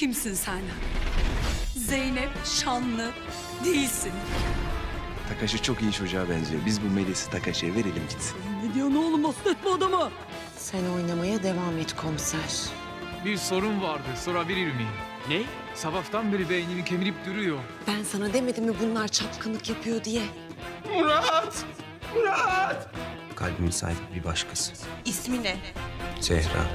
Kimsin sen? Zeynep Şanlı değilsin. Takashi çok iyi çocuğa benziyor. Biz bu Melis'i Takashi'ye verelim gitsin. Ne diyorsun oğlum? Hasretme adama. Sen oynamaya devam et komiser. Bir sorun vardı, sorabilir miyim? Ne? Sabahtan beri beynimi kemirip duruyor. Ben sana demedim mi bunlar çapkınlık yapıyor diye? Murat! Murat! Kalbimin sahibi bir başkası. İsmi ne? Zehra.